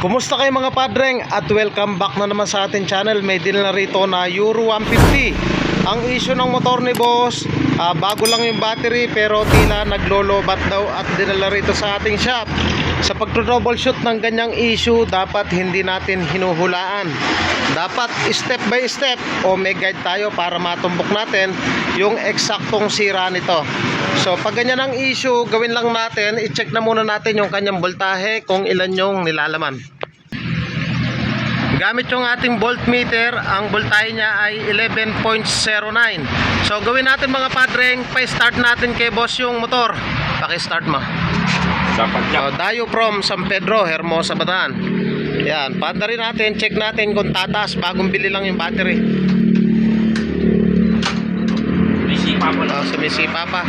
Kumusta kayo mga padreng at welcome back na naman sa ating channel. May din na rito na Euro 150. Ang issue ng motor ni boss, bago lang yung battery pero tila naglolobat daw at dinala rito sa ating shop. Sa pagtroubleshoot ng ganyang issue, dapat hindi natin hinuhulaan. Dapat step by step o may guide tayo para matumbok natin yung eksaktong sira nito. So pag ganyan ang issue, gawin lang natin, i-check na muna natin yung kanyang voltahe kung ilan yung nilalaman. Gamit yung ating voltmeter, ang voltahe niya ay 11.09. So gawin natin mga padreng, pa-start natin kay boss yung motor. Paki-start mo. Dayo from San Pedro, Hermosa, Bataan. Yan, paandarin natin, check natin kung tataas, bagong bili lang yung battery. Sumisipa pa.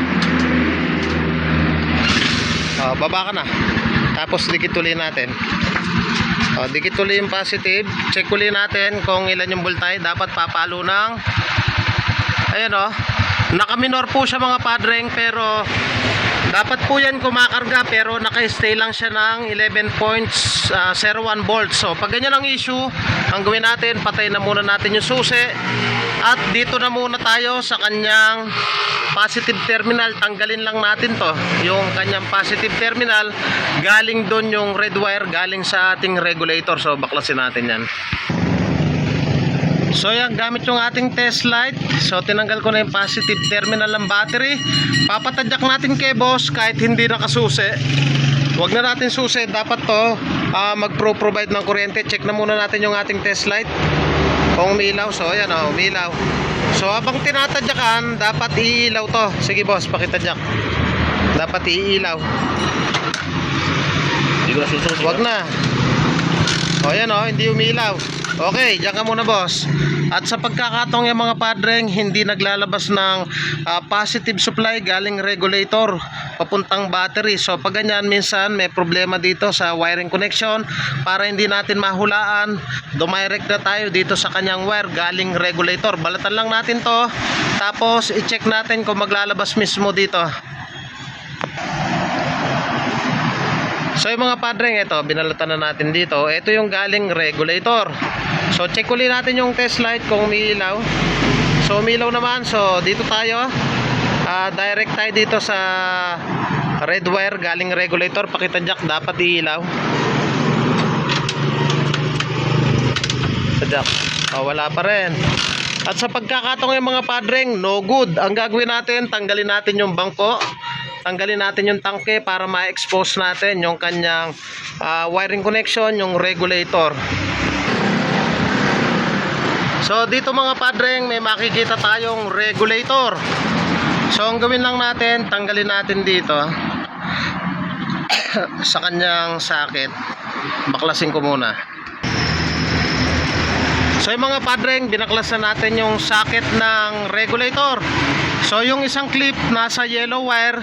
Baba ka na. Tapos dikit ulit natin. Dikit ulit yung positive. Check ulit natin kung ilan yung voltahe. Dapat papalo ng, ayan o, naka-minor po siya mga padreng, pero dapat po yan kumakarga, pero naka-stay lang siya ng 11.01 volts. So pag ganyan ang issue, ang gawin natin, patay na muna natin yung susi at dito na muna tayo sa kanyang positive terminal. Tanggalin lang natin to, yung kanyang positive terminal. Galing doon yung red wire, galing sa ating regulator. So baklasin natin yan. So yan, gamit yung ating test light. So tinanggal ko na yung positive terminal ng battery. Papatadyak natin kay boss kahit hindi nakasusi. Huwag na natin susi. Dapat to mag-provide ng kuryente. Check na muna natin yung ating test light kung umilaw. So yan o, umilaw. So habang tinatadyakan, dapat iilaw to. Sige boss, pakitadyak. Dapat iilaw. Huwag na. O yan o, hindi umilaw. Okay, diyan ka muna boss. At sa pagkakataong yung mga padreng, hindi naglalabas ng positive supply galing regulator papuntang battery. So pag ganyan, minsan may problema dito sa wiring connection. Para hindi natin mahulaan, dumirect na tayo dito sa kanyang wire galing regulator. Balatan lang natin to, tapos i-check natin kung maglalabas mismo dito. So yung mga padreng, ito, binalatan na natin dito. Ito yung galing regulator. So check ulit natin yung test light kung umiilaw. So umiilaw naman. So dito tayo, direct tayo dito sa red wire galing regulator. Pakitadyak, dapat iilaw. Tadyak. Wala pa rin. At sa pagkakataong yung mga padreng, no good. Ang gagawin natin, tanggalin natin yung bangko, tanggalin natin yung tangke para ma-expose natin yung kanyang wiring connection, yung regulator. So dito mga padreng, may makikita tayong regulator. So ang gawin lang natin, tanggalin natin dito sa kanyang socket. Baklasin ko muna. So yung mga padreng, binaklasan natin yung socket ng regulator. So yung isang clip nasa yellow wire,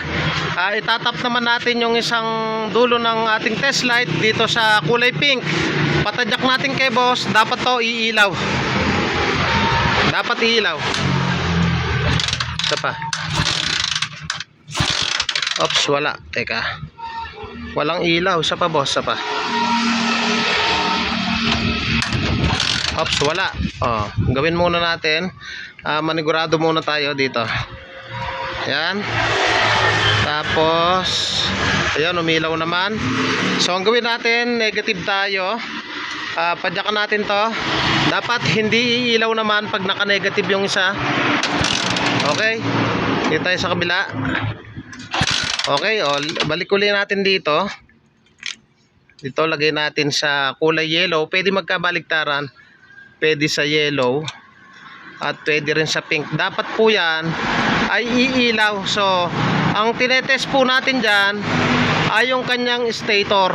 itatap naman natin yung isang dulo ng ating test light dito sa kulay pink. Patadyak natin kay boss, dapat to iilaw. Dapat iilaw. Ito pa. Oops, wala. Teka. Walang ilaw. Isa pa boss, isa pa. Oops, wala. Gawin muna natin. Manigurado muna tayo dito. Yan. Tapos ayan, umilaw naman. So ang gawin natin, negative tayo. Padyakan natin to. Dapat hindi iilaw naman pag naka-negative yung isa. Okay. Dito tayo sa kabila. Okay, balik ulit natin dito. Dito lagay natin sa kulay yellow. Pwede magkabaliktaran. Pwede sa yellow at pwede rin sa pink. Dapat po yan ay iilaw. So ang tinetest po natin dyan ay yung kanyang stator.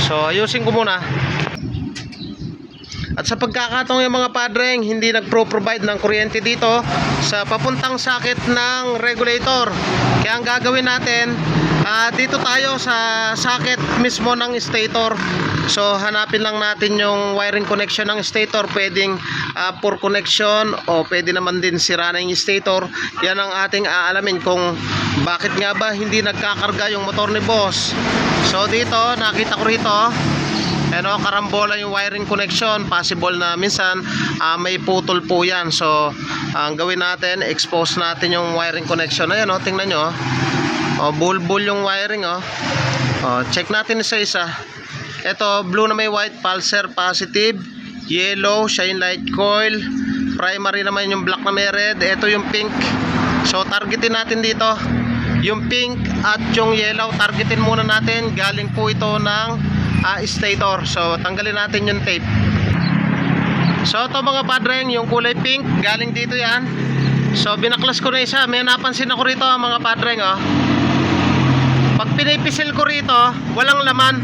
So ayusin ko muna. At sa pagkakataong yung mga padreng, hindi nagpro-provide ng kuryente dito sa papuntang socket ng regulator. Kaya ang gagawin natin, dito tayo sa socket mismo ng stator. So hanapin lang natin yung wiring connection ng stator. Pwedeng poor connection o pwede naman din sira na yung stator. Yan ang ating aalamin kung bakit nga ba hindi nagkakarga yung motor ni boss. So dito, nakita ko rito, ano, karambola yung wiring connection. Possible na minsan may putol po yan. So ang gawin natin, expose natin yung wiring connection. Ayan, tingnan nyo. Bulbul yung wiring. Check natin isa-isa. Ito, blue na may white, pulser positive. Yellow, shine light coil. Primary naman yung black na may red. Ito yung pink. So targetin natin dito yung pink at yung yellow. Targetin muna natin. Galing po ito ng stator. So tanggalin natin yung tape. So ito mga padreng, yung kulay pink, galing dito yan. So binaklas ko na isa. May napansin ako rito mga padreng. Pag pinipisil ko rito, walang laman.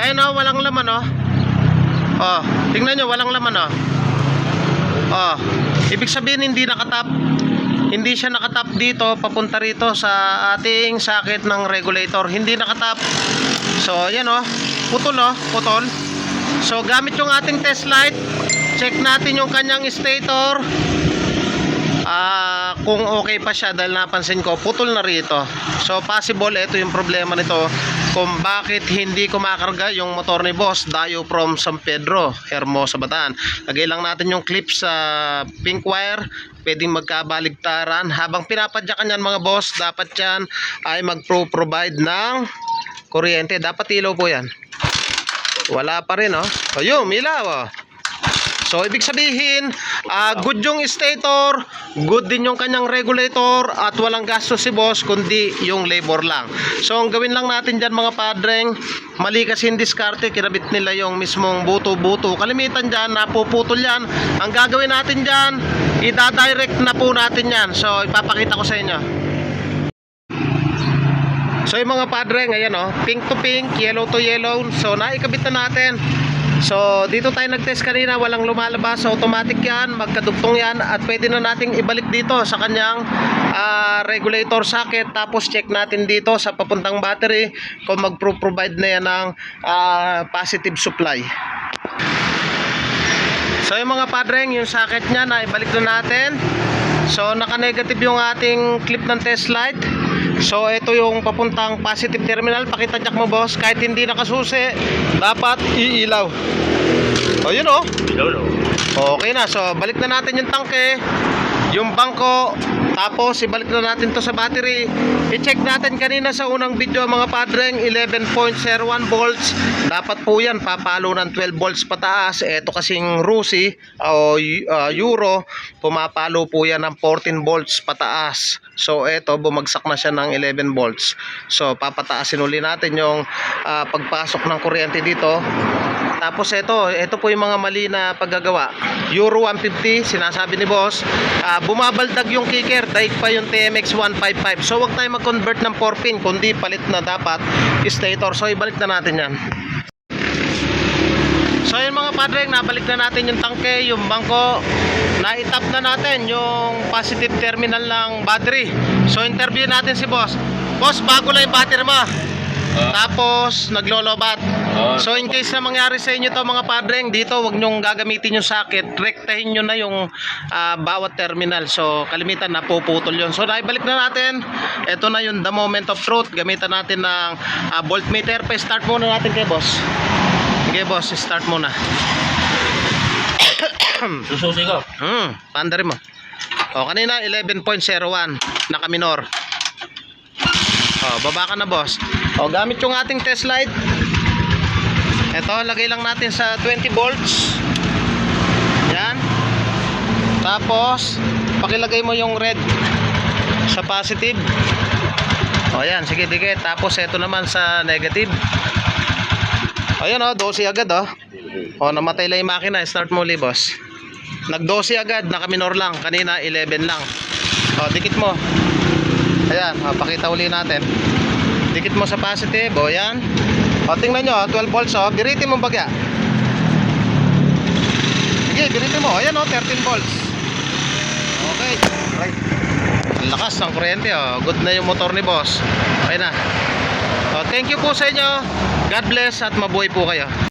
Ayun, walang laman. Tingnan nyo, walang laman. Ibig sabihin hindi nakatap. Hindi siya nakatap dito papunta rito sa ating socket ng regulator. Hindi nakatap. So yan, putol, putol. So gamit yung ating test light, check natin yung kanyang stator. Kung okay pa siya, dahil napansin ko putol na rito. So possible ito yung problema nito kung bakit hindi kumakarga yung motor ni boss. Dayo from San Pedro, Hermosa, Bataan. Lagay lang natin yung clip sa pink wire. Pwedeng magkabaligtaran. Habang pinapadyakan yan mga boss, dapat yan ay mag-provide ng kuryente. Dapat ilaw po yan. Wala pa rin. Ayun, ilaw. So ibig sabihin, good yung stator, good din yung kanyang regulator, at walang gastos si boss kundi yung labor lang. So ang gawin lang natin dyan mga padreng, mali kasi yung diskarte, kinabit nila yung mismong buto-buto. Kalimitan dyan, napuputol yan. Ang gagawin natin dyan, ida-direct na po natin yan. So ipapakita ko sa inyo. So yung mga padreng, ayan, pink to pink, yellow to yellow. So naikabit na natin. So dito tayo nag-test kanina, walang lumalabas. So automatic yan, magkadugtong yan. At pwede na nating ibalik dito sa kanyang regulator socket. Tapos check natin dito sa papuntang battery kung mag-provide na yan ng positive supply. So yung mga padreng, yung socket nya na ibalik na natin. So naka-negative yung ating clip ng test light. So ito yung papuntang positive terminal. Pakita jack mo boss, kahit hindi nakasusi, dapat iilaw. Yun okay na. So balik na natin yung tangke, yung bangko, tapos ibalik na natin to sa battery. I-check natin kanina sa unang video mga padreng, 11.01 volts. Dapat po yan papalo ng 12 volts pataas. Ito kasing Rusi o Euro, pumapalo po yan ng 14 volts pataas. So ito, bumagsak na siya ng 11 volts. So papataasin uli natin yung pagpasok ng kuryente dito. Tapos ito po yung mga mali na paggagawa. Euro 150, sinasabi ni boss, bumabaldag yung kicker, daig pa yung TMX 155. So wag tayo mag-convert ng 4-pin, kundi palit na dapat stator. So ibalik na natin yan. So yun mga padreng, nabalik na natin yung tangke, yung bangko. Na-tap na natin yung positive terminal ng battery. So interview natin si boss. Boss, bago lang yung battery mo. Tapos naglolobat. So in case na mangyari sa inyo to mga padreng, dito wag nyong gagamitin yung socket, rektahin nyo na yung bawat terminal. So kalimitan napuputol yun. So naibalik na natin. Ito na yung the moment of truth. Gamitan natin ng voltmeter. Pa-start muna natin kay boss. Okay boss, start muna. Sususi ko. Pandari mo. Kanina 11.01 naka minor. Baba ka na boss. Gamit yung ating test light. Ito, lagay lang natin sa 20 volts. Yan. Tapos pakilagay mo yung red sa positive. Yan, sige dikit. Tapos ito naman sa negative. Ayan 12 agad namatay lang yung makina. Start mo ulit boss. Nag 12 agad, naka minor lang. Kanina 11 lang. Dikit mo. Ayan, pakita uli natin. Dikit mo sa positive. Yan. Tingnan nyo, 12 volts. Biritin mo bagya. Sige, biritin mo. Ayan 13 volts. Okay. Right. Lakas ng kuryente. Good na yung motor ni boss. Okay na. Thank you po sa inyo. God bless at mabuhay po kayo.